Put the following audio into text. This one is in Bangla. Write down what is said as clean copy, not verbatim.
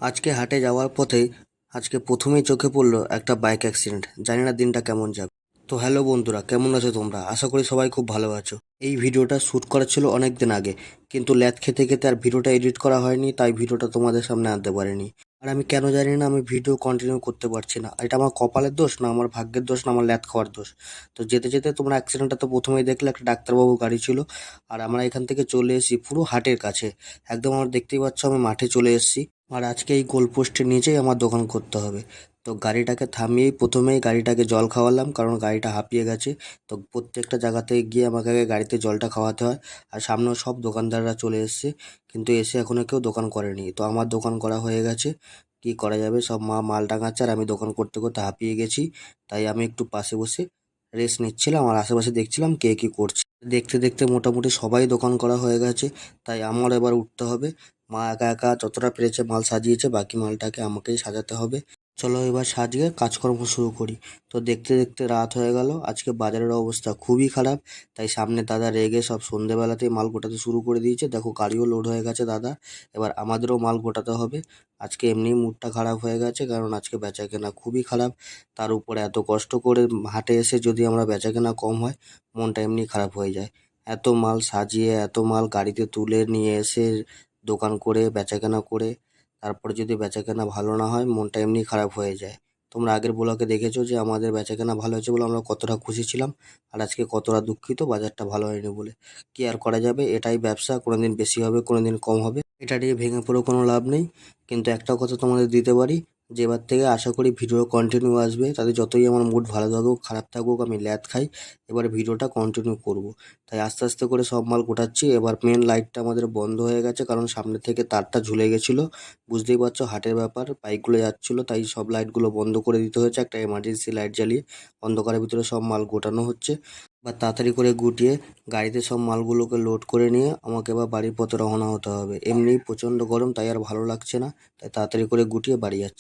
আজকে হাটে যাওয়ার পথে আজকে প্রথমেই চোখে পড়লো একটা বাইক অ্যাক্সিডেন্ট। জানি না দিনটা কেমন যাবে। তো হ্যালো বন্ধুরা, কেমন আছো তোমরা? আশা করি সবাই খুব ভালো আছো। এই ভিডিওটা শ্যুট করা ছিল অনেক দিন আগে, কিন্তু ল্যাদ খেতে খেতে আর ভিডিওটা এডিট করা হয়নি, তাই ভিডিওটা তোমাদের সামনে আনতে পারিনি। আর আমি কেন জানি না, আমি ভিডিও কন্টিনিউ করতে পারছি না। এটা আমার কপালের দোষ, না আমার ভাগ্যের দোষ, না আমার ল্যাদ খাওয়ার দোষ। তো যেতে যেতে তোমরা অ্যাক্সিডেন্টটা তো প্রথমেই দেখলে, একটা ডাক্তারবাবু গাড়ি ছিল। আর আমরা এখান থেকে চলে এসেছি পুরো হাটের কাছে। একদম আমার দেখতেই পাচ্ছ, আমি মাঠে চলে এসেছি। আর আজকে এই গোলপোস্টের নিচেই আমার দোকান করতে হবে। তো গাড়িটাকে থামিয়েই প্রথমেই গাড়িটাকে জল খাওয়ালাম, কারণ গাড়িটা হাঁপিয়ে গেছে। তো প্রত্যেকটা জায়গাতে গিয়ে আমাকে আগে গাড়িতে জলটা খাওয়াতে হয়। আর সামনেও সব দোকানদাররা চলে এসছে, কিন্তু এসে এখনও কেউ দোকান করেনি। তো আমার দোকান করা হয়ে গেছে। কি করা যাবে, সব মাল টাঙাচ্ছে আর আমি দোকান করতে করতে হাঁপিয়ে গেছি। তাই আমি একটু পাশে বসে রেস্ট নিচ্ছিলাম আর আশেপাশে দেখছিলাম কে কী করছে। দেখতে দেখতে মোটামুটি সবাই দোকান করা হয়ে গেছে, তাই আমার এবার উঠতে হবে। মা একা একা যতটা পেরেছে মাল সাজিয়েছে, বাকি মালটাকে আমাকেই সাজাতে হবে। চলো এবার সাজিয়ে কাজকর্ম শুরু করি। তো দেখতে দেখতে রাত হয়ে গেল। আজকে বাজারের অবস্থা খুবই খারাপ, তাই সামনে দাদা রেগে সব সন্ধেবেলাতেই মাল গোটাতে শুরু করে দিয়েছে। দেখো গাড়িও লোড হয়ে গেছে দাদা, এবার আমাদেরও মাল গোটাতে হবে। আজকে এমনি মুডটা খারাপ হয়ে গেছে, কারণ আজকে বেচাকেনা খুবই খারাপ। তার উপরে এত কষ্ট করে হাটে এসে যদি আমরা বেচাকেনা কম হয়, মনটা এমনি খারাপ হয়ে যায়। এত মাল সাজিয়ে এত মাল গাড়িতে তুলে নিয়ে এসে দোকান করে বেচাকেনা করে তারপরে যদি বেচাকেনা ভালো না হয়, মনটা এমনি খারাপ হয়ে যায়। তোমরা আগের ব্লগে দেখেছো যে আমাদের বেচাকেনা ভালো হয়েছে বলে আমরা কতটা খুশি ছিলাম, আর আজকে কতটা দুঃখিত বাজারটা ভালো হয়নি বলে। কি আর করা যাবে, এটাই ব্যবসা, কোনোদিন বেশি হবে কোনোদিন কম হবে। এটা নিয়ে ভেঙে পড়ে কোনো লাভ নেই। কিন্তু একটা কথা তোমাদের দিতে পারি, যে এবার থেকে আশা করি ভিডিও কন্টিনিউ আসবে। তাদের যতই আমার মুড ভালো থাকুক খারাপ থাকুক, আমি ল্যাদ খাই, এবার ভিডিওটা কন্টিনিউ করব। তাই আস্তে আস্তে করে সব মাল গোটাচ্ছি। এবার মেন লাইটটা আমাদের বন্ধ হয়ে গেছে, কারণ সামনে থেকে তারটা ঝুলে গেছিলো। বুঝতেই পারছো হাটের ব্যাপার, বাইকগুলো যাচ্ছিলো, তাই সব লাইটগুলো বন্ধ করে দিতে হয়েছে একটা এমার্জেন্সি লাইট জ্বালিয়ে। অন্ধকারের ভিতরে সব মাল গোটানো হচ্ছে। বা তাড়াতাড়ি করে গুটিয়ে গাড়িতে সব মালগুলোকে লোড করে নিয়ে আমাকে এবার বাড়ির পথে রওনা হতে হবে। এমনিই প্রচণ্ড গরম, তাই আর ভালো লাগছে না, তাই তাড়াতাড়ি করে গুটিয়ে বাড়ি যাচ্ছি।